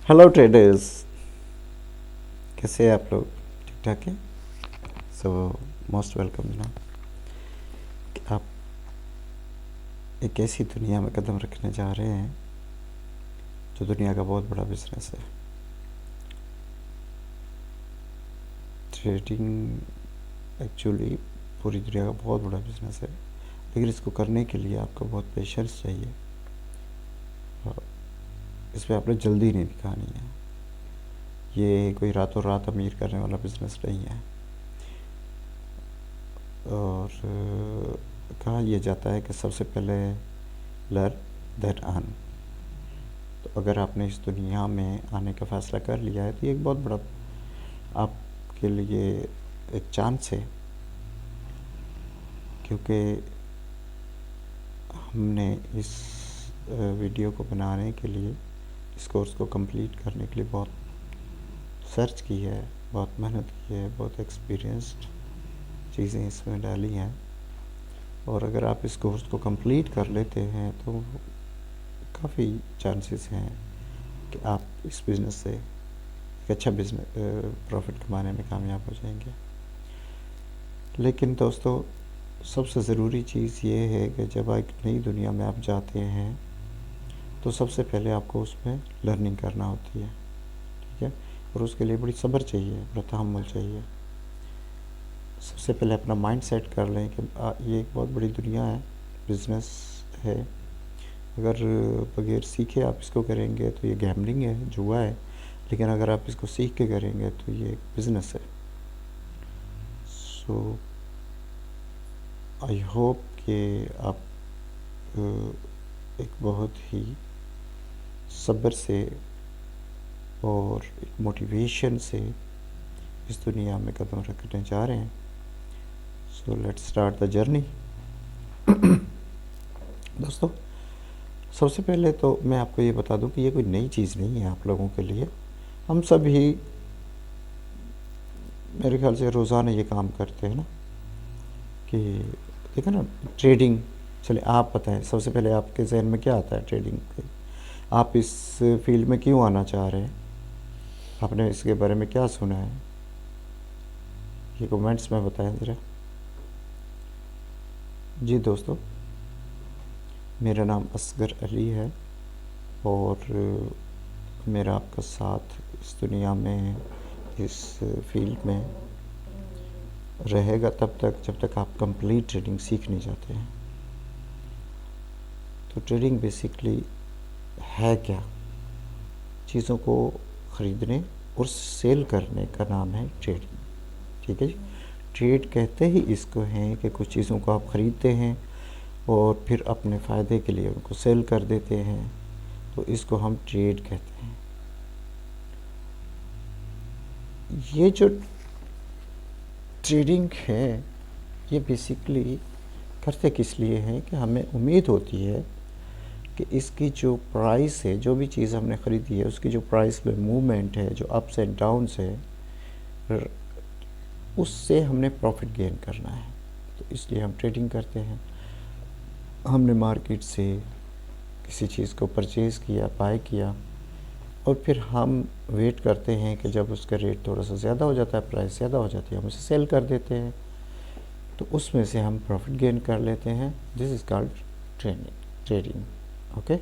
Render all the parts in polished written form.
Hello traders, कैसे हैं आप लोग? ठीक ठाक है। सो मोस्ट वेलकम ना। आप एक ऐसी दुनिया में कदम रखने जा रहे हैं जो दुनिया का बहुत बड़ा बिजनेस है। ट्रेडिंग एक्चुअली पूरी दुनिया का बहुत बड़ा बिजनेस है, लेकिन इसको करने के लिए आपको बहुत पेशेंस चाहिए और इस पर आपने जल्दी नहीं दिखानी है। ये कोई रातों रात अमीर करने वाला बिजनेस नहीं है। और कहा यह जाता है कि सबसे पहले लर्न देन अर्न। तो अगर आपने इस दुनिया में आने का फ़ैसला कर लिया है तो ये एक बहुत बड़ा आपके लिए एक चांस है, क्योंकि हमने इस वीडियो को बनाने के लिए, इस कोर्स को कंप्लीट करने के लिए बहुत सर्च की है, बहुत मेहनत की है, बहुत एक्सपीरियंस्ड चीज़ें इसमें डाली हैं। और अगर आप इस कोर्स को कंप्लीट कर लेते हैं तो काफ़ी चांसेस हैं कि आप इस बिज़नेस से एक अच्छा बिजनेस प्रॉफिट कमाने में कामयाब हो जाएंगे। लेकिन दोस्तों, सबसे ज़रूरी चीज़ ये है कि जब एक नई दुनिया में आप जाते हैं तो सबसे पहले आपको उसमें लर्निंग करना होती है, ठीक है। और उसके लिए बड़ी सब्र चाहिए, बड़ा तहम्मुल चाहिए। सबसे पहले अपना माइंड सेट कर लें कि ये एक बहुत बड़ी दुनिया है, बिज़नेस है। अगर बगैर सीखे आप इसको करेंगे तो ये गैम्बलिंग है, जुआ है। लेकिन अगर आप इसको सीख के करेंगे तो ये एक बिज़नेस है। सो आई होप कि आप एक बहुत ही सब्र से और एक मोटिवेशन से इस दुनिया में कदम रखने जा रहे हैं। So let's start the journey. दोस्तों, सबसे पहले तो मैं आपको ये बता दूं कि ये कोई नई चीज़ नहीं है आप लोगों के लिए। हम सब ही मेरे ख्याल से रोज़ाना ये काम करते हैं ना, कि देखो ना, ट्रेडिंग। चलिए आप बताएं, सबसे पहले आपके जहन में क्या आता है ट्रेडिंग पे? आप इस फील्ड में क्यों आना चाह रहे हैं? आपने इसके बारे में क्या सुना है? ये कमेंट्स में बताएं ज़रा। जी दोस्तों, मेरा नाम असगर अली है और मेरा आपका साथ इस दुनिया में, इस फील्ड में रहेगा तब तक जब तक आप कंप्लीट ट्रेडिंग सीख नहीं जाते हैं। तो ट्रेडिंग बेसिकली है क्या? चीज़ों को ख़रीदने और सेल करने का नाम है ट्रेडिंग, ठीक है जी। ट्रेड कहते ही इसको हैं कि कुछ चीज़ों को आप ख़रीदते हैं और फिर अपने फ़ायदे के लिए उनको सेल कर देते हैं, तो इसको हम ट्रेड कहते हैं। ये जो ट्रेडिंग है ये बेसिकली करते किस लिए है कि हमें उम्मीद होती है कि इसकी जो प्राइस है, जो भी चीज़ हमने ख़रीदी है, उसकी जो प्राइस में मूवमेंट है, जो अप्स एंड डाउन्स है, उससे हमने प्रॉफिट गेन करना है। तो इसलिए हम ट्रेडिंग करते हैं। हमने मार्केट से किसी चीज़ को परचेज़ किया, बाय किया, और फिर हम वेट करते हैं कि जब उसका रेट थोड़ा सा ज़्यादा हो जाता है, प्राइस ज़्यादा हो जाती है, हम उसे सेल कर देते हैं। तो उसमें से हम प्रॉफिट गेन कर लेते हैं। This is called trading. Okay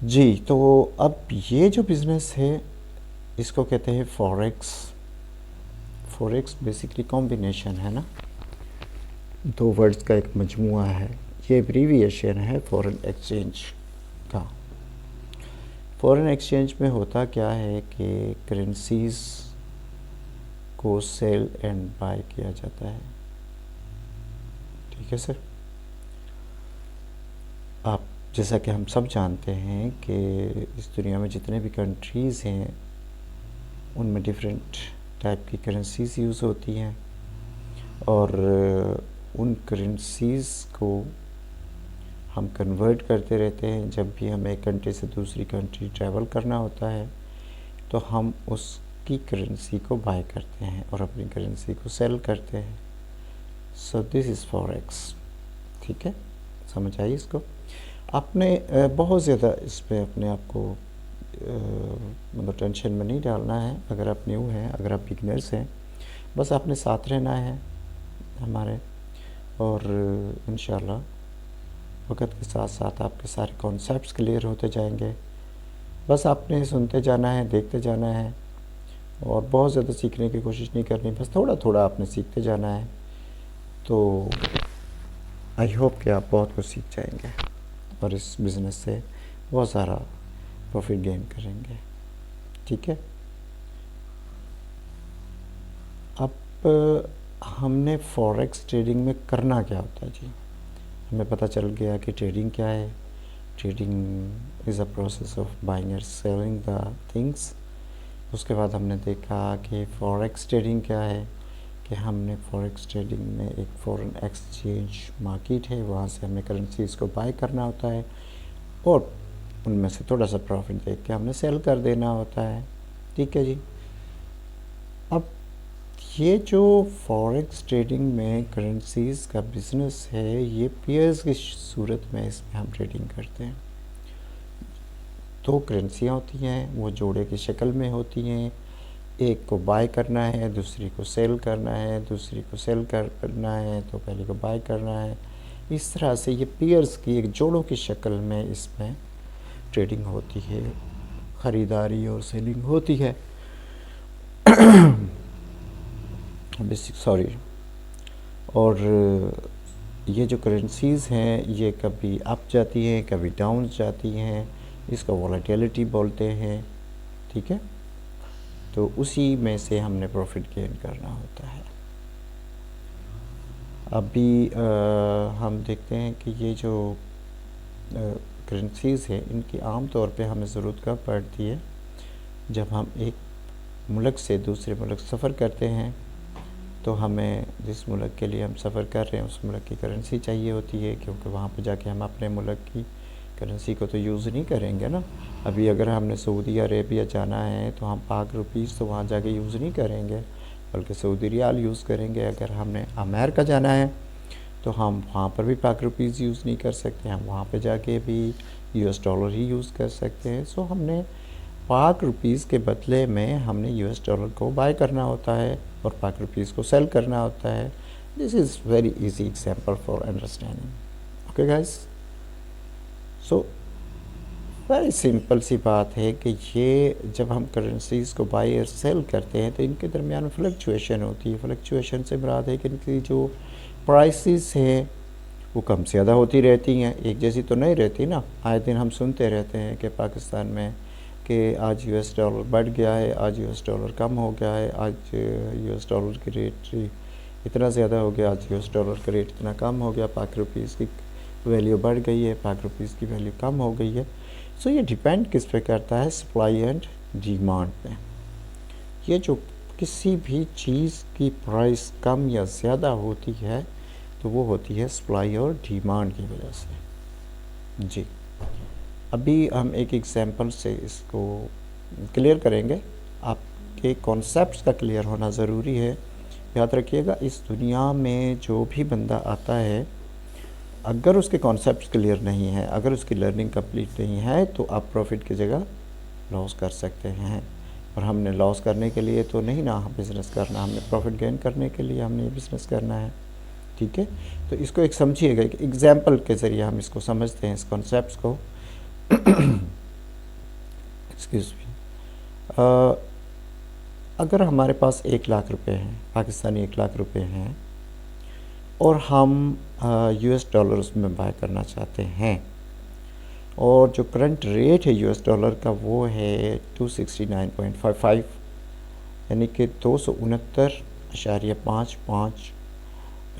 जी। तो अब ये जो बिज़नेस है इसको कहते हैं फॉरेक्स। फॉरेक्स बेसिकली कॉम्बिनेशन है ना, दो वर्ड्स का एक मजमुआ है। ये एब्रीविएशन है फॉरेन एक्सचेंज का। फॉरेन एक्सचेंज में होता क्या है कि करेंसीज को सेल एंड बाय किया जाता है, ठीक है सर। आप जैसा कि हम सब जानते हैं कि इस दुनिया में जितने भी कंट्रीज़ हैं उनमें डिफरेंट टाइप की करेंसीज यूज़ होती हैं, और उन करेंसीज़ को हम कन्वर्ट करते रहते हैं। जब भी हमें एक कंट्री से दूसरी कंट्री ट्रैवल करना होता है तो हम उसकी करेंसी को बाय करते हैं और अपनी करेंसी को सेल करते हैं। सो दिस इज़ फॉरेक्स, ठीक है, समझ आई इसको। आपने बहुत ज़्यादा इस पे अपने आप को मतलब टेंशन में नहीं डालना है। अगर आप न्यू हैं, अगर आप बिगनर्स हैं, बस आपने साथ रहना है हमारे, और इंशाल्लाह वक्त के साथ साथ आपके सारे कॉन्सेप्ट्स क्लियर होते जाएंगे। बस आपने सुनते जाना है, देखते जाना है, और बहुत ज़्यादा सीखने की कोशिश नहीं करनी, बस थोड़ा थोड़ा आपने सीखते जाना है। तो आई होप कि आप बहुत कुछ सीख जाएंगे और इस बिज़नेस से बहुत सारा प्रॉफिट गेन करेंगे। ठीक है। अब हमने फॉरेक्स ट्रेडिंग में करना क्या होता है जी। हमें पता चल गया कि ट्रेडिंग क्या है। Trading is a process of buying and selling the things. उसके बाद हमने देखा कि फॉरेक्स ट्रेडिंग क्या है, कि हमने फॉरेक्स ट्रेडिंग में एक फॉरेन एक्सचेंज मार्केट है, वहाँ से हमें करेंसीज़ को बाय करना होता है और उनमें से थोड़ा सा प्रॉफिट देख के हमने सेल कर देना होता है। ठीक है जी। अब ये जो फॉरेक्स ट्रेडिंग में करेंसीज़ का बिज़नेस है, ये पेयर्स की सूरत में इसमें हम ट्रेडिंग करते हैं। दो करेंसियाँ होती हैं, वो जोड़े की शक्ल में होती हैं। एक को बाय करना है, दूसरी को सेल करना है, दूसरी को सेल करना है तो पहले को बाय करना है। इस तरह से ये पेयर्स की एक जोड़ों की शक्ल में इसमें ट्रेडिंग होती है, ख़रीदारी और सेलिंग होती है। सॉरी। और ये जो करेंसीज़ हैं ये कभी अप जाती हैं, कभी डाउन जाती हैं, इसका वॉलेटिलिटी बोलते हैं। ठीक है। तो उसी में से हमने प्रॉफिट गेन करना होता है। अभी हम देखते हैं कि ये जो करेंसीज़ है, इनकी आम तौर पे हमें ज़रूरत कब पड़ती है, जब हम एक मुल्क से दूसरे मुल्क सफ़र करते हैं तो हमें जिस मुल्क के लिए हम सफ़र कर रहे हैं उस मुल्क की करेंसी चाहिए होती है, क्योंकि वहाँ पे जाके हम अपने मुल्क की करेंसी को तो यूज़ नहीं करेंगे ना। अभी अगर हमने सऊदी अरेबिया जाना है तो हम पाक रुपीज़ तो वहाँ जाके यूज़ नहीं करेंगे, बल्कि सऊदी रियाल यूज़ करेंगे। अगर हमने अमेरिका जाना है तो हम वहाँ पर भी पाक रुपीज़ यूज़ नहीं कर सकते, हम वहाँ पे जाके भी US डॉलर ही यूज़ कर सकते हैं। सो हमने पाक रुपीज़ के बदले में हमने US डॉलर को बाय करना होता है और पाक रुपीज़ को सेल करना होता है। This is very easy example for understanding. Okay guys, so very simple सी बात है कि ये जब हम करेंसीज़ को बाय और सेल करते हैं तो इनके दरमियान फ्लक्चुएशन होती है। फ्लक्चुएशन से मुराद है कि इनकी जो प्राइसेस हैं वो कम से ज़्यादा होती रहती हैं, एक जैसी तो नहीं रहती ना। आए दिन हम सुनते रहते हैं कि पाकिस्तान में कि आज US डॉलर बढ़ गया है, आज US डॉलर कम हो गया है, आज US डॉलर की रेट इतना ज़्यादा हो गया, आज US डॉलर का रेट इतना कम हो गया, पाक रुपीज़ की वैल्यू बढ़ गई है, पाक रुपीज़ की वैल्यू कम हो गई है। सो ये डिपेंड किस पे करता है, सप्लाई एंड डिमांड पे। ये जो किसी भी चीज़ की प्राइस कम या ज़्यादा होती है तो वो होती है सप्लाई और डिमांड की वजह से जी। अभी हम एक एग्जांपल से इसको क्लियर करेंगे। आपके कॉन्सेप्ट्स का क्लियर होना ज़रूरी है। याद रखिएगा, इस दुनिया में जो भी बंदा आता है, अगर उसके कॉन्सेप्ट्स क्लियर नहीं है, अगर उसकी लर्निंग कंप्लीट नहीं है, तो आप प्रॉफिट की जगह लॉस कर सकते हैं। और हमने लॉस करने के लिए तो नहीं ना बिज़नेस करना, हमने प्रॉफिट गेन करने के लिए हमने ये बिज़नेस करना है। ठीक है। तो इसको एक समझिएगा, एक एग्जांपल के ज़रिए हम इसको समझते हैं, इस कॉन्सेप्ट्स को। Excuse me. अगर हमारे पास 1 लाख रुपए हैं, पाकिस्तानी 1 लाख रुपए हैं, और हम US डॉलर्स में बाय करना चाहते हैं, और जो करंट रेट है US डॉलर का वो है 269.55, यानी कि 269.55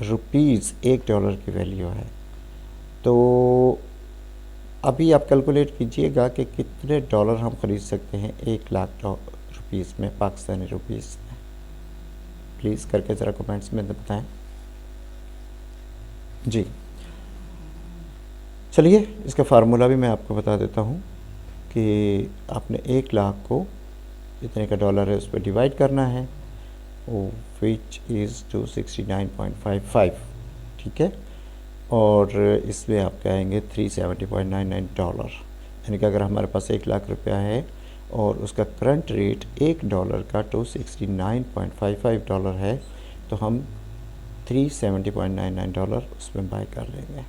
रुपीज़ 1 डॉलर की वैल्यू है। तो अभी आप कैलकुलेट कीजिएगा कि कितने डॉलर हम ख़रीद सकते हैं 1 लाख रुपीज़ में, पाकिस्तानी रुपीज़ में। प्लीज़ करके ज़रा कमेंट्स में बताएं जी। चलिए इसका फार्मूला भी मैं आपको बता देता हूँ कि आपने 1 लाख को जितने का डॉलर है उस पर डिवाइड करना है, विच इज़ 269.55। ठीक है। और इसमें आपके आएंगे $370.99, यानी कि अगर हमारे पास 1 लाख रुपया है और उसका करंट रेट $1 का $269.55 है, तो हम $370.99 उसमें बाय कर लेंगे।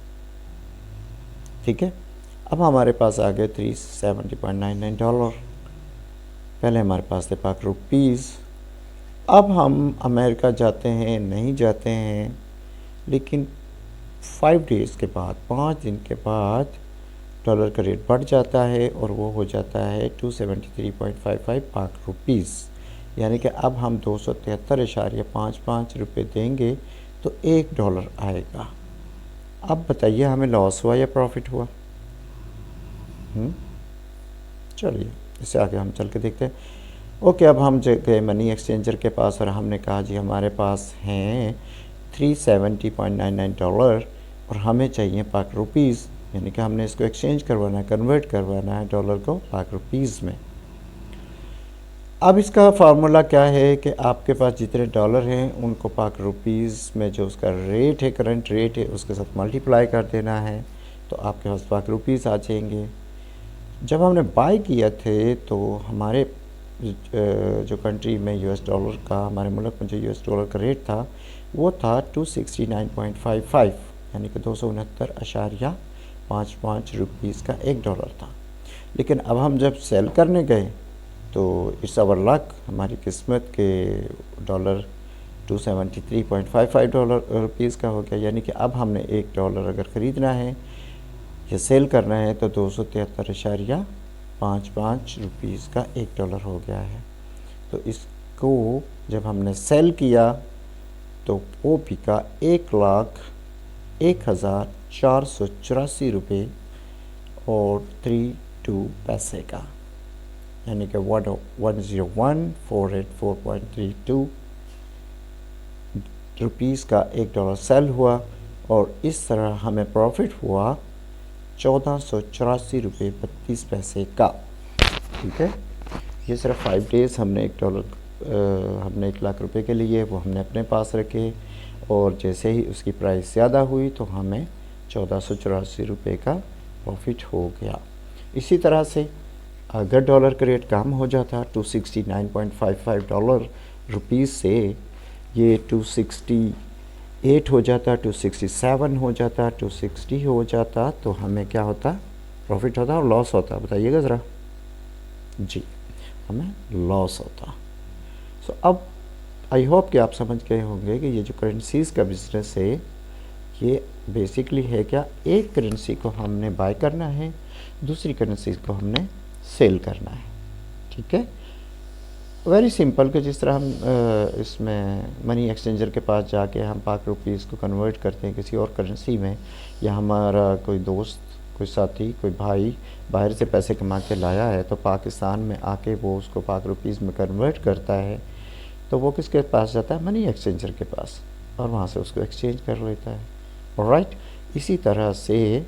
ठीक है, अब हमारे पास आ गए $370.99। पहले हमारे पास थे पाक रुपीज़। अब हम अमेरिका जाते हैं, नहीं जाते हैं, लेकिन 5 डेज़ के बाद, 5 दिन के बाद डॉलर का रेट बढ़ जाता है और वो हो जाता है 273.55 पाक रुपीज़, यानी कि अब हम 273.55 रुपये देंगे तो $1 आएगा। अब बताइए हमें लॉस हुआ या प्रॉफिट हुआ? चलिए इससे आगे हम चल के देखते हैं। ओके, अब हम गए मनी एक्सचेंजर के पास और हमने कहा जी हमारे पास हैं $370.99 और हमें चाहिए पाक रुपीज़, यानी कि हमने इसको एक्सचेंज करवाना है, कन्वर्ट करवाना है डॉलर को पाक रुपीज़ में। अब इसका फार्मूला क्या है कि आपके पास जितने डॉलर हैं उनको पाक रुपीज़ में जो उसका रेट है, करंट रेट है, उसके साथ मल्टीप्लाई कर देना है, तो आपके पास पाक रुपीज़ आ जाएंगे। जब हमने बाय किया थे तो हमारे जो कंट्री में US डॉलर का, हमारे मुल्क में जो US डॉलर का रेट था वो था 269.55, यानी कि 269.55 रुपीज़ का $1 था। लेकिन अब हम जब सेल करने गए तो इट्स आवर लक, हमारी किस्मत के डॉलर 273.55 रुपीज़ का हो गया, यानी कि अब हमने $1 अगर ख़रीदना है या सेल करना है तो 273.55 रुपीज़ का $1 हो गया है। तो इसको जब हमने सेल किया तो वो बिका 1,01,484 रुपये और 32 पैसे का, यानी कि 101,484.32 रुपीज़ का $1 सेल हुआ और इस तरह हमें प्रॉफिट हुआ 1484.32 का। ठीक है, ये सिर्फ 5 डेज़ हमने हमने 1 लाख रुपए के लिए वो हमने अपने पास रखे और जैसे ही उसकी प्राइस ज़्यादा हुई तो हमें 1484 रुपये का प्रॉफिट हो गया। इसी तरह से अगर डॉलर का रेट कम हो जाता 269.55 रुपीज़ से ये 268 हो जाता, 267 हो जाता, 260 हो जाता, तो हमें क्या होता? प्रॉफिट होता और लॉस होता? बताइएगा ज़रा जी, हमें लॉस होता। सो अब आई होप कि आप समझ गए होंगे कि ये जो करेंसीज़ का बिज़नेस है ये बेसिकली है क्या, एक करेंसी को हमने बाय करना है, दूसरी करेंसी को हमने सेल करना है। ठीक है, वेरी सिंपल कि जिस तरह हम इसमें मनी एक्सचेंजर के पास जाके हम पाक रुपीज़ को कन्वर्ट करते हैं किसी और करेंसी में, या हमारा कोई दोस्त, कोई साथी, कोई भाई बाहर से पैसे कमा के लाया है तो पाकिस्तान में आके वो उसको पाक रुपीज़ में कन्वर्ट करता है, तो वो किसके पास जाता है? मनी एक्सचेंजर के पास, और वहाँ से उसको एक्सचेंज कर लेता है। ऑलराइट, इसी तरह से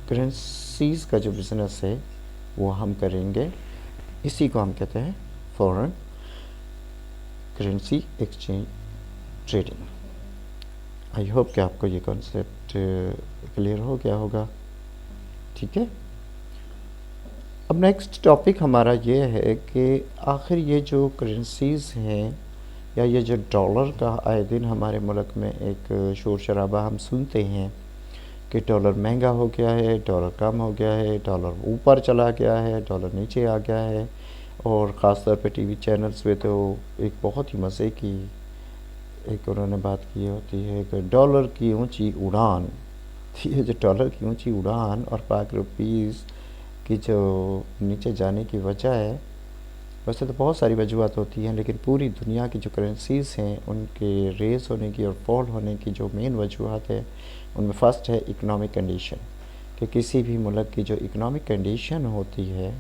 करेंसीज़ का जो बिज़नेस है वो हम करेंगे, इसी को हम कहते हैं foreign currency exchange trading. I hope कि आपको ये कॉन्सेप्ट क्लियर हो गया होगा। ठीक है, अब नेक्स्ट टॉपिक हमारा ये है कि आखिर ये जो करेंसीज़ हैं या ये जो डॉलर का आए दिन हमारे मुल्क में एक शोर शराबा हम सुनते हैं कि डॉलर महंगा हो गया है, डॉलर कम हो गया है, डॉलर ऊपर चला गया है, डॉलर नीचे आ गया है, और ख़ास तौर पे टीवी चैनल्स पे तो एक बहुत ही मज़े की एक उन्होंने बात की होती है कि डॉलर की ऊंची उड़ान। ये जो डॉलर की ऊंची उड़ान और पाक रुपीज़ की जो नीचे जाने की वजह है, वैसे तो बहुत सारी वजूहत होती हैं, लेकिन पूरी दुनिया की जो करेंसीज़ हैं उनके रेज़ होने की और फॉल होने की जो मेन वजूहत है उनमें फ़र्स्ट है इकनॉमिक कंडीशन, कि किसी भी मुल्क की जो इकनॉमिक कंडीशन होती है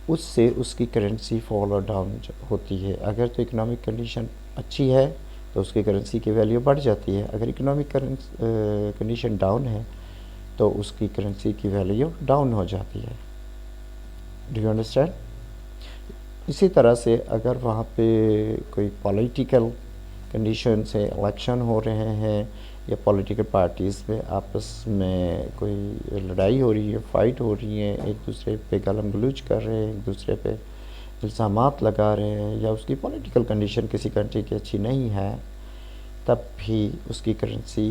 उससे उसकी करेंसी फॉल और डाउन होती है। अगर तो इकनॉमिक कंडीशन अच्छी है तो उसकी करेंसी की वैल्यू बढ़ जाती है, अगर इकनॉमिक कंडीशन डाउन है तो उसकी करेंसी की वैल्यू डाउन हो जाती है। Do you understand? इसी तरह से अगर वहाँ पे कोई पॉलिटिकल कंडीशन से इलेक्शन हो रहे हैं या पॉलिटिकल पार्टीज़ में आपस में कोई लड़ाई हो रही है, फ़ाइट हो रही है, एक दूसरे पे गालम गलूच कर रहे हैं, एक दूसरे पे इल्ज़ामात लगा रहे हैं, या उसकी पॉलिटिकल कंडीशन किसी कंट्री की अच्छी नहीं है, तब भी उसकी करेंसी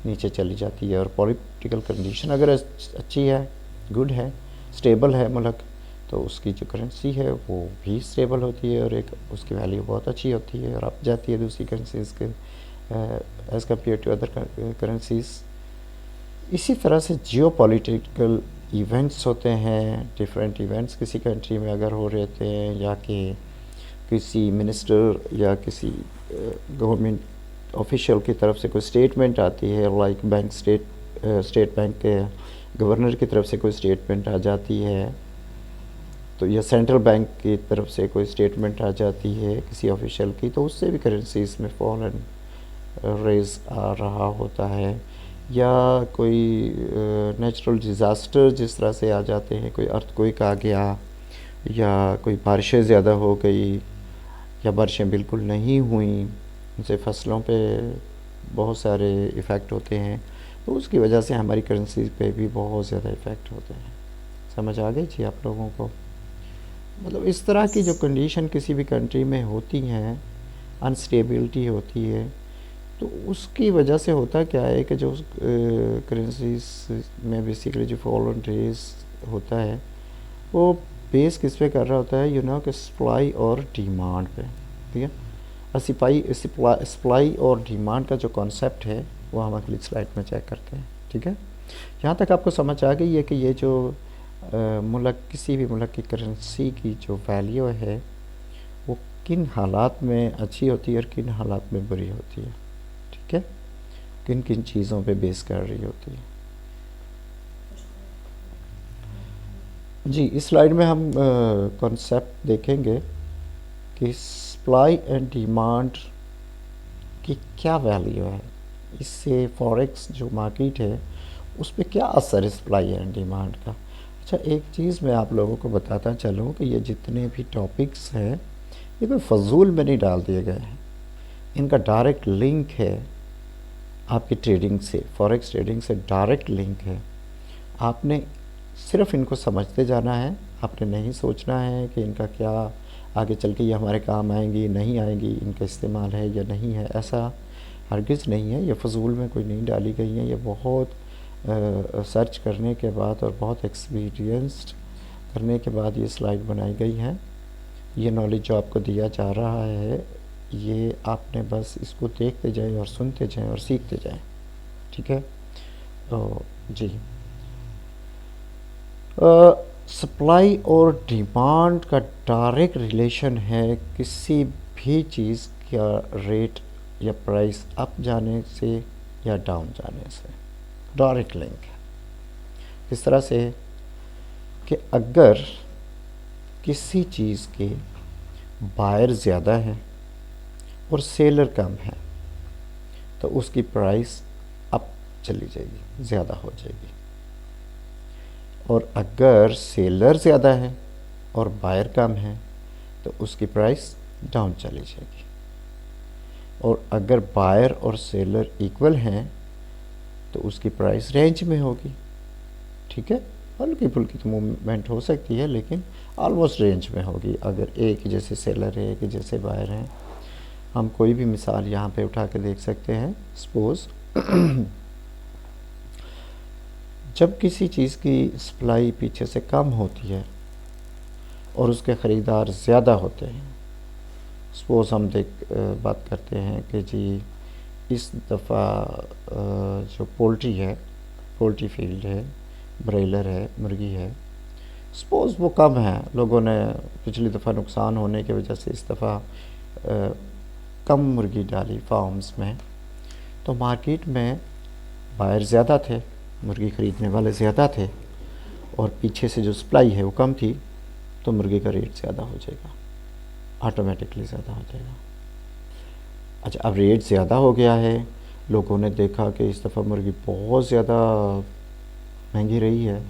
नीचे चली जाती है। और पॉलिटिकल कंडीशन अगर अच्छी है, गुड है, स्टेबल है मुल्क, तो उसकी जो करेंसी है वो भी स्टेबल होती है और एक उसकी वैल्यू बहुत अच्छी होती है और अप जाती है दूसरी करेंसीज़ के as compare to other currencies. इसी तरह से जियो पॉलिटिकल इवेंट्स होते हैं, डिफरेंट इवेंट्स किसी कंट्री में अगर हो रहे थे, या कि किसी मिनिस्टर या किसी गवर्नमेंट ऑफिशियल की तरफ से कोई स्टेटमेंट आती है, लाइक स्टेट बैंक के गवर्नर की तरफ से कोई स्टेटमेंट आ जाती है, तो या सेंट्रल बैंक की तरफ से कोई स्टेटमेंट आ जाती है किसी ऑफिशियल की, तो उससे भी करेंसीज में फॉल एंड रेज आ रहा होता है। या कोई नेचुरल डिज़ास्टर जिस तरह से आ जाते हैं, कोई अर्थक्वेक आ गया, या कोई बारिशें ज़्यादा हो गई, या बारिशें बिल्कुल नहीं हुई, उनसे फसलों पे बहुत सारे इफ़ेक्ट होते हैं, तो उसकी वजह से हमारी करेंसी पे भी बहुत ज़्यादा इफ़ेक्ट होते हैं। समझ आ गई जी आप लोगों को? मतलब इस तरह की जो कंडीशन किसी भी कंट्री में होती हैं, अनस्टेबिलिटी होती है, तो उसकी वजह से होता क्या है कि जो करेंसीज में बेसिकली जो फॉल एंड रेज होता है, वो बेस किस पे कर रहा होता है, कि सप्लाई और डिमांड पे। ठीक है, सप्लाई और डिमांड का जो कॉन्सेप्ट है वो हम अगली स्लाइड में चेक करते हैं। ठीक है, यहाँ तक आपको समझ आ गई है कि ये जो किसी भी मुल्क की करेंसी की जो वैल्यू है वो किन हालात में अच्छी होती है और किन हालात में बुरी होती है। ठीक है, किन किन चीज़ों पे बेस कर रही होती है। जी, इस स्लाइड में हम कॉन्सेप्ट देखेंगे कि सप्लाई एंड डिमांड की क्या वैल्यू है, इससे फॉरेक्स जो मार्केट है उस पर क्या असर है सप्लाई एंड डिमांड का। अच्छा, एक चीज़ मैं आप लोगों को बताता चलूँ कि ये जितने भी टॉपिक्स हैं ये कोई फजूल में नहीं डाल दिए गए हैं, इनका डायरेक्ट लिंक है आपकी ट्रेडिंग से, फॉरेक्स ट्रेडिंग से डायरेक्ट लिंक है। आपने सिर्फ इनको समझते जाना है, आपने नहीं सोचना है कि इनका क्या आगे चल के ये हमारे काम आएंगी नहीं आएंगी, इनका इस्तेमाल है या नहीं है, ऐसा हरगिज़ नहीं है। ये फजूल में कोई नहीं डाली गई है, ये बहुत सर्च करने के बाद और बहुत एक्सपीरियंस्ड करने के बाद ये स्लाइड बनाई गई है। ये नॉलेज जो आपको दिया जा रहा है, ये आपने बस इसको देखते जाएं और सुनते जाएं और सीखते जाएं। ठीक है, तो जी, सप्लाई और डिमांड का डायरेक्ट रिलेशन है किसी भी चीज़ का रेट या प्राइस अप जाने से या डाउन जाने से, डायरेक्ट लिंक है। किस तरह से कि अगर किसी चीज़ के बायर ज़्यादा है और सेलर कम है तो उसकी प्राइस अप चली जाएगी, ज़्यादा हो जाएगी। और अगर सेलर ज़्यादा है और बायर कम है तो उसकी प्राइस डाउन चली जाएगी। और अगर बायर और सेलर इक्वल हैं तो उसकी प्राइस रेंज में होगी। ठीक है, हल्की फुल्की तो मूवमेंट हो सकती है लेकिन ऑलमोस्ट रेंज में होगी। अगर एक जैसे सेलर है, एक जैसे बायर हैं, हम कोई भी मिसाल यहाँ पे उठा के देख सकते हैं। सपोज़ जब किसी चीज़ की सप्लाई पीछे से कम होती है और उसके ख़रीदार ज़्यादा होते हैं, सपोज़ हम बात करते हैं कि जी इस दफ़ा जो पोल्ट्री है, पोल्ट्री फील्ड है, ब्रॉयलर है, मुर्गी है, सपोज़ वो कम है, लोगों ने पिछली दफ़ा नुकसान होने की वजह से इस दफ़ा कम मुर्गी डाली फार्म्स में, तो मार्केट में बायर ज़्यादा थे, मुर्गी ख़रीदने वाले ज़्यादा थे, और पीछे से जो सप्लाई है वो कम थी, तो मुर्गी का रेट ज़्यादा हो जाएगा, ऑटोमेटिकली ज़्यादा हो जाएगा। अच्छा, अब रेट ज़्यादा हो गया है, लोगों ने देखा कि इस दफ़ा मुर्गी बहुत ज़्यादा महंगी रही है,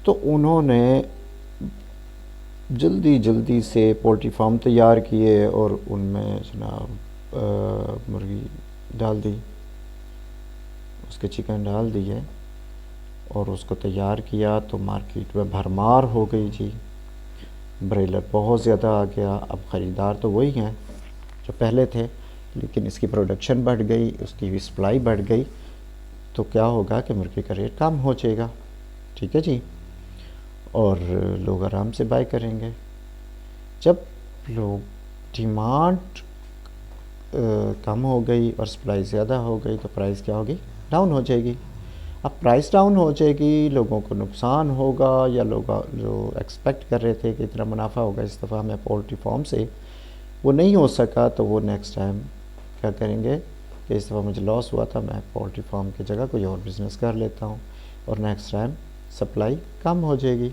तो उन्होंने जल्दी जल्दी से पोल्ट्री फार्म तैयार किए और उनमें जनाब मुर्गी डाल दी। उसके चिकन डाल दिए और उसको तैयार किया तो मार्केट में भरमार हो गई जी। ब्रॉयलर बहुत ज़्यादा आ गया। अब ख़रीदार तो वही हैं जो पहले थे, लेकिन इसकी प्रोडक्शन बढ़ गई, उसकी सप्लाई बढ़ गई, तो क्या होगा कि मुर्गे का रेट कम हो जाएगा। ठीक है जी, और लोग आराम से बाय करेंगे। जब लोग डिमांड कम हो गई और सप्लाई ज़्यादा हो गई तो प्राइस क्या होगी, डाउन हो जाएगी। अब प्राइस डाउन हो जाएगी, लोगों को नुकसान होगा, या लोग जो एक्सपेक्ट कर रहे थे कि इतना मुनाफा होगा इस दफ़ा हमें पोल्ट्री फार्म से, वो नहीं हो सका, तो वो नेक्स्ट टाइम क्या करेंगे कि इस दफ़ा मुझे लॉस हुआ था, मैं पोल्ट्री फार्म की जगह कोई और बिज़नेस कर लेता हूँ, और नेक्स्ट टाइम सप्लाई कम हो जाएगी।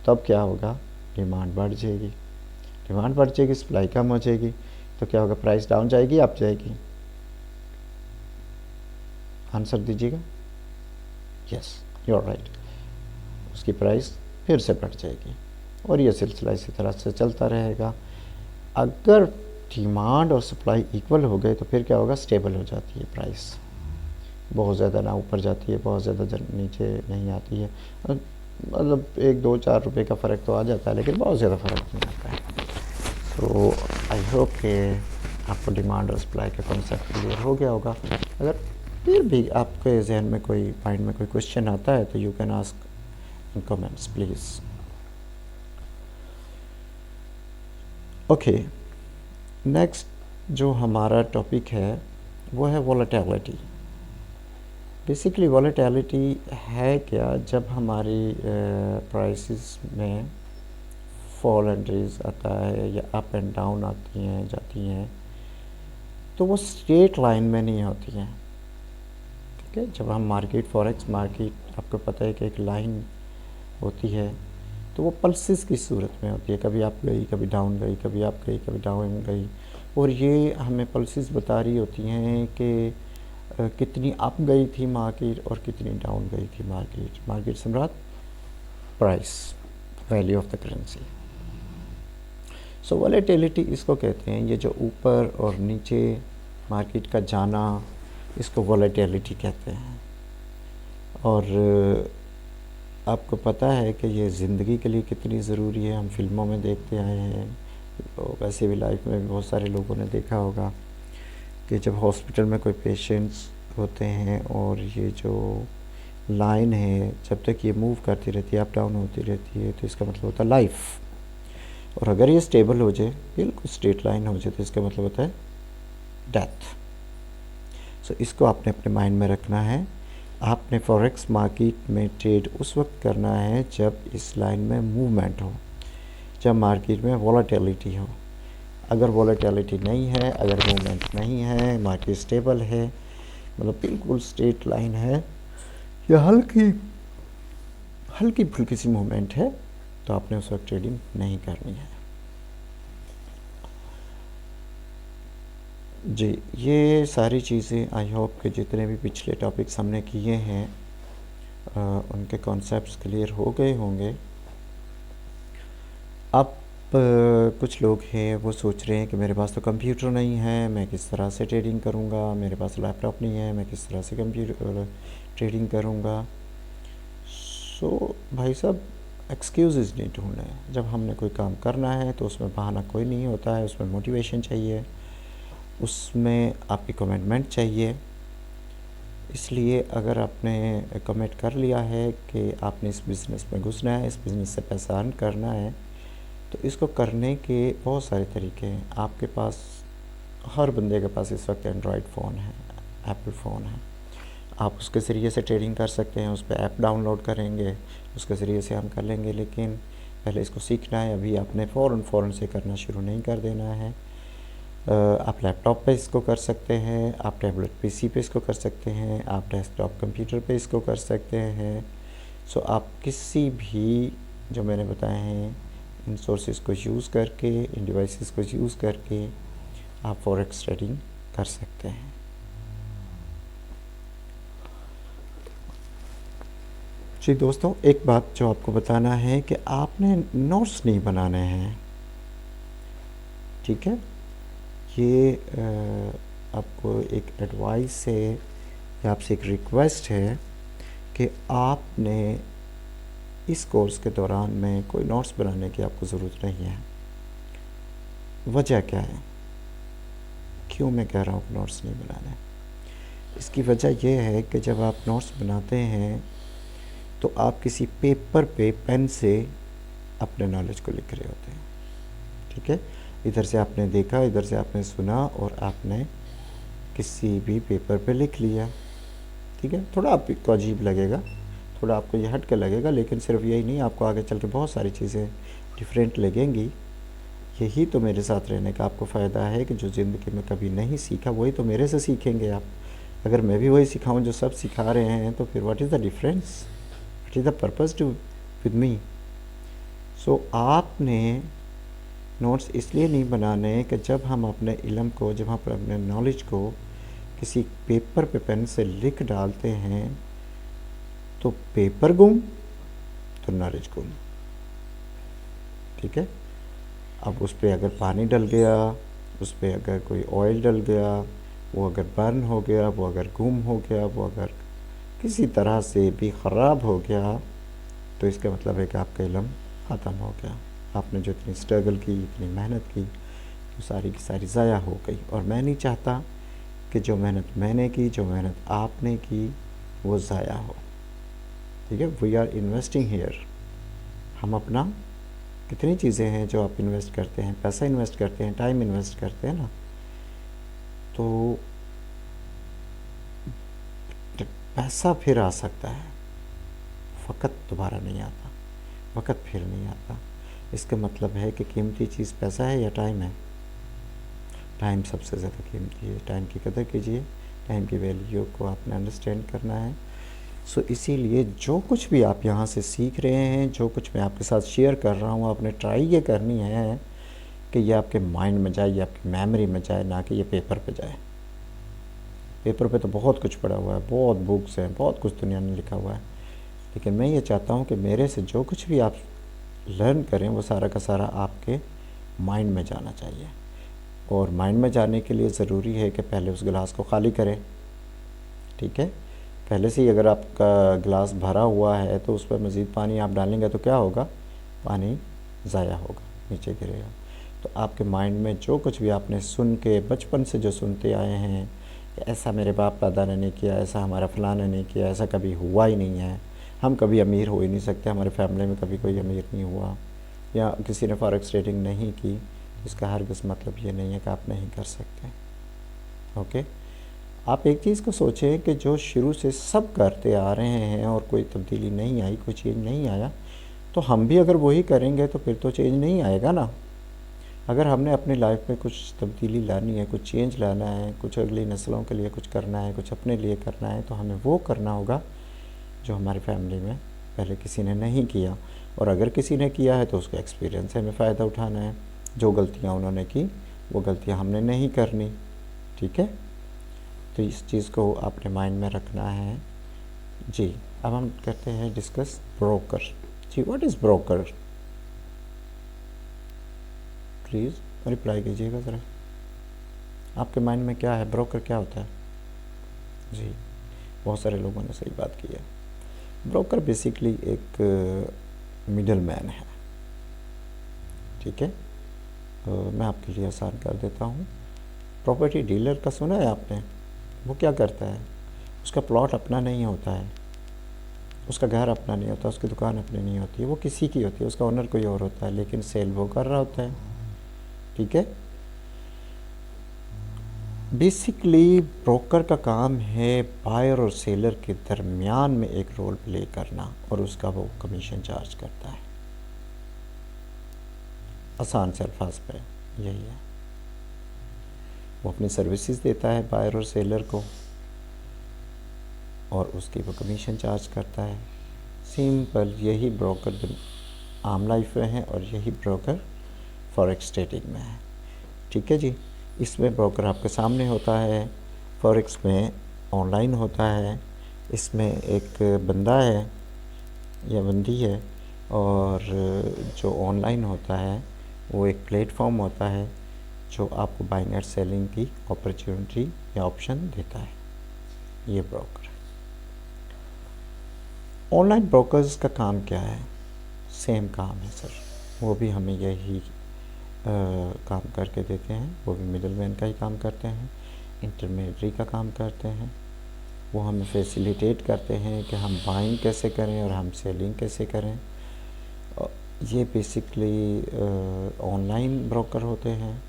तब क्या होगा, डिमांड बढ़ जाएगी, डिमांड बढ़ जाएगी, सप्लाई कम हो जाएगी, तो क्या होगा, प्राइस डाउन जाएगी अप जाएगी। आंसर दीजिएगा। यस, यू आर राइट, उसकी प्राइस फिर से बढ़ जाएगी, और ये सिलसिला इसी तरह से चलता रहेगा। अगर डिमांड और सप्लाई इक्वल हो गए तो फिर क्या होगा, स्टेबल हो जाती है प्राइस, बहुत ज़्यादा ना ऊपर जाती है, बहुत ज़्यादा नीचे नहीं आती है। मतलब 1-2-4 रुपए का फ़र्क तो आ जाता है, लेकिन बहुत ज़्यादा फ़र्क नहीं आता है। तो आई होप कि आपको डिमांड और सप्लाई का कॉन्सेप्ट क्लियर हो गया होगा। अगर फिर भी आपके जहन में कोई माइंड में कोई क्वेश्चन आता है तो you can ask in comments please. Okay, next जो हमारा टॉपिक है वो है वॉलेटिलिटी। बेसिकली वॉलेटिलिटी है क्या, जब हमारी प्राइसेस में फॉल एंड रेज आता है या अप एंड डाउन आती हैं जाती हैं, तो वो स्ट्रेट लाइन में नहीं होती हैं। ठीक है, जब हम मार्केट फॉरेक्स मार्केट, आपको पता है कि एक लाइन होती है, तो वो पल्सेस की सूरत में होती है, कभी अप गई, कभी डाउन गई, कभी अप गई, कभी डाउन गई, और ये हमें पल्सेस बता रही होती हैं कि कितनी अप गई थी मार्केट और कितनी डाउन गई थी मार्केट। मार्केट से मुराद price, value of the currency. So volatility इसको कहते हैं, ये जो ऊपर और नीचे मार्केट का जाना, इसको वॉलेटिलिटी कहते हैं। और आपको पता है कि ये ज़िंदगी के लिए कितनी ज़रूरी है, हम फिल्मों में देखते आए हैं, तो वैसे भी लाइफ में भी बहुत सारे लोगों ने देखा होगा कि जब हॉस्पिटल में कोई पेशेंट्स होते हैं और ये जो लाइन है जब तक ये मूव करती रहती है, अप डाउन होती रहती है, तो इसका मतलब होता है लाइफ। और अगर ये स्टेबल हो जाए, बिल्कुल स्ट्रेट लाइन हो जाए, तो इसका मतलब होता है डेथ। सो इसको आपने अपने माइंड में रखना है। आपने फॉरेक्स मार्केट में ट्रेड उस वक्त करना है जब इस लाइन में मूवमेंट हो, जब मार्केट में वॉलेटिलिटी हो। अगर वॉलेटिलिटी नहीं है, अगर मूवमेंट नहीं है, मार्केट स्टेबल है, मतलब बिल्कुल स्ट्रेट लाइन है, या हल्की फुल्की सी मूवमेंट है, तो आपने उस वक्त ट्रेडिंग नहीं करनी है। जी, ये सारी चीज़ें आई होप कि जितने भी पिछले टॉपिक्स हमने किए हैं उनके कॉन्सेप्ट्स क्लियर हो गए होंगे। अब कुछ लोग हैं वो सोच रहे हैं कि मेरे पास तो कंप्यूटर नहीं है, मैं किस तरह से ट्रेडिंग करूँगा, मेरे पास लैपटॉप नहीं है, मैं किस तरह से कंप्यूटर ट्रेडिंग करूँगा। सो भाई साहब, एक्सक्यूज़ नहीं ढूंढना है। जब हमने कोई काम करना है तो उसमें बहाना कोई नहीं होता है, उसमें मोटिवेशन चाहिए, उसमें आपकी कमिटमेंट चाहिए। इसलिए अगर आपने कमिट कर लिया है कि आपने इस बिज़नेस में घुसना है, इस बिज़नेस से पैसा अर्न करना है, तो इसको करने के बहुत सारे तरीके हैं। आपके पास, हर बंदे के पास इस वक्त एंड्रॉयड फ़ोन है, एप्पल फ़ोन है, आप उसके ज़रिए से ट्रेडिंग कर सकते हैं। उस पर ऐप डाउनलोड करेंगे, उसके ज़रिए से हम कर लेंगे, लेकिन पहले इसको सीखना है। अभी आपने फ़ौरन से करना शुरू नहीं कर देना है। आप लैपटॉप पे इसको कर सकते हैं, आप टैबलेट पीसी पे इसको कर सकते हैं, आप डेस्कटॉप कंप्यूटर पे इसको कर सकते हैं। सो आप किसी भी जो मैंने बताए हैं इन सोर्सेज को यूज़ करके, इन डिवाइसेस को यूज़ करके आप फॉरेक्स ट्रेडिंग कर सकते हैं। जी दोस्तों, एक बात जो आपको बताना है कि आपने नोट्स नहीं बनाने हैं, ठीक है। ये आपको एक एडवाइस है, ये आपसे एक रिक्वेस्ट है कि आपने इस कोर्स के दौरान में कोई नोट्स बनाने की आपको ज़रूरत नहीं है। वजह क्या है, क्यों मैं कह रहा हूँ कि नोट्स नहीं बनाने? इसकी वजह यह है कि जब आप नोट्स बनाते हैं तो आप किसी पेपर पे पेन से अपने नॉलेज को लिख रहे होते हैं, ठीक है। इधर से आपने देखा, इधर से आपने सुना और आपने किसी भी पेपर पे लिख लिया, ठीक है। थोड़ा आपको अजीब लगेगा, थोड़ा आपको ये हट के लगेगा, लेकिन सिर्फ यही नहीं, आपको आगे चल के बहुत सारी चीज़ें डिफरेंट लगेंगी। यही तो मेरे साथ रहने का आपको फ़ायदा है कि जो ज़िंदगी में कभी नहीं सीखा वही तो मेरे से सीखेंगे आप। अगर मैं भी वही सिखाऊं जो सब सिखा रहे हैं तो फिर what is the difference, what is the purpose to with me? So आपने नोट्स इसलिए नहीं बनाने कि जब हम अपने इल्म को, जब हम अपने नॉलेज को किसी पेपर पे पेन से लिख डालते हैं तो पेपर गुम तो नॉलेज गुम, ठीक है। अब उस पर अगर पानी डल गया, उस पर अगर कोई ऑयल डल गया, वो अगर बर्न हो गया, वो अगर गुम हो गया, वो अगर किसी तरह से भी ख़राब हो गया तो इसका मतलब है कि आपका इल्म ख़त्म हो गया। आपने जो इतनी स्ट्रगल की, इतनी मेहनत की, वो सारी की सारी ज़ाया हो गई। और मैं नहीं चाहता कि जो मेहनत मैंने की, जो मेहनत आपने की, वो ज़ाया हो, ठीक है। We are investing here. हम अपना, कितनी चीज़ें हैं जो आप इन्वेस्ट करते हैं, पैसा इन्वेस्ट करते हैं, टाइम इन्वेस्ट करते हैं ना, तो पैसा फिर आ सकता है, फ़कत दोबारा नहीं आता, वक़्त फिर नहीं आता। इसका मतलब है कि कीमती चीज़ पैसा है या टाइम है? टाइम सबसे ज़्यादा कीमती है। टाइम की कदर कीजिए, टाइम की वैल्यू को आपने अंडरस्टैंड करना है। सो इसीलिए जो कुछ भी आप यहाँ से सीख रहे हैं, जो कुछ मैं आपके साथ शेयर कर रहा हूँ, आपने ट्राई ये करनी है कि ये आपके माइंड में जाए, ये आपकी मेमोरी में जाए, ना कि ये पेपर पे जाए। पेपर पे तो बहुत कुछ पड़ा हुआ है, बहुत बुक्स हैं, बहुत कुछ दुनिया ने लिखा हुआ है, लेकिन मैं ये चाहता हूँ कि मेरे से जो कुछ भी आप लर्न करें वो सारा का सारा आपके माइंड में जाना चाहिए। और माइंड में जाने के लिए ज़रूरी है कि पहले उस गिलास को खाली करें, ठीक है। पहले से ही अगर आपका गिलास भरा हुआ है तो उस पर मज़ीद पानी आप डालेंगे तो क्या होगा? पानी ज़ाया होगा, नीचे गिरेगा। तो आपके माइंड में जो कुछ भी आपने सुन के, बचपन से जो सुनते आए हैं, ऐसा मेरे बाप दादा ने नहीं किया, ऐसा हमारा फलां ने नहीं किया, ऐसा कभी हुआ ही नहीं है, हम कभी अमीर हो ही नहीं सकते, हमारे फैमिली में कभी कोई अमीर नहीं हुआ, या किसी ने फॉरेक्स ट्रेडिंग नहीं की, इसका हरगिज़ मतलब ये नहीं है कि आप नहीं कर सकते, ओके। आप एक चीज़ को सोचें कि जो शुरू से सब करते आ रहे हैं और कोई तब्दीली नहीं आई, कोई चेंज नहीं आया, तो हम भी अगर वही करेंगे तो फिर तो चेंज नहीं आएगा ना। अगर हमने अपनी लाइफ में कुछ तब्दीली लानी है, कुछ चेंज लाना है, कुछ अगली नस्लों के लिए कुछ करना है, कुछ अपने लिए करना है, तो हमें वो करना होगा जो हमारी फैमिली में पहले किसी ने नहीं किया। और अगर किसी ने किया है तो उसका एक्सपीरियंस से हमें फ़ायदा उठाना है। जो गलतियाँ उन्होंने की वो गलतियाँ हमने नहीं करनी, ठीक है। तो इस चीज़ को अपने माइंड में रखना है जी। अब हम करते हैं डिस्कस ब्रोकर। जी, what is broker? Please reply कीजिएगा ज़रा, आपके माइंड में क्या है, ब्रोकर क्या होता है? जी, बहुत सारे लोगों ने सही बात की है। ब्रोकर बेसिकली एक मिडल मैन है, ठीक है। मैं आपके लिए आसान कर देता हूँ। प्रॉपर्टी डीलर का सुना है आपने? वो क्या करता है? उसका प्लॉट अपना नहीं होता है, उसका घर अपना नहीं होता, उसकी दुकान अपनी नहीं होती है, वो किसी की होती है, उसका ओनर कोई और होता है, लेकिन सेल वो कर रहा होता है, ठीक है। बेसिकली ब्रोकर का काम है बायर और सेलर के दरमियान में एक रोल प्ले करना, और उसका वो कमीशन चार्ज करता है। आसान से अल्फाज पे यही है, वो अपनी सर्विसेज देता है बायर और सेलर को, और उसकी वो कमीशन चार्ज करता है। सिंपल, यही ब्रोकर आम लाइफ में है और यही ब्रोकर फॉरेक्स ट्रेडिंग में है, ठीक है जी। इसमें ब्रोकर आपके सामने होता है, फॉरेक्स में ऑनलाइन होता है। इसमें एक बंदा है या बंदी है, और जो ऑनलाइन होता है वो एक प्लेटफॉर्म होता है जो आपको बाइंग एंड सेलिंग की अपॉर्चुनिटी या ऑप्शन देता है, ये ब्रोकर। ऑनलाइन ब्रोकर्स का काम क्या है? सेम काम है सर, वो भी हमें यही काम करके देते हैं, वो भी मिडलमैन का ही काम करते हैं, इंटरमीडियरी का काम करते हैं। वो हमें फैसिलिटेट करते हैं कि हम बाइंग कैसे करें और हम सेलिंग कैसे करें। ये बेसिकली ऑनलाइन ब्रोकर होते हैं।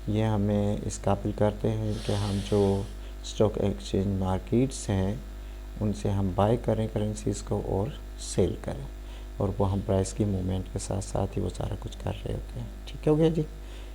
ये हमें इस काबिल करते हैं कि हम जो स्टॉक एक्सचेंज मार्केट्स हैं उनसे हम बाय करें करेंसीज़ को और सेल करें, और वो हम प्राइस की मूवमेंट के साथ साथ ही वो सारा कुछ कर रहे होते हैं। ठीक हो गया जी।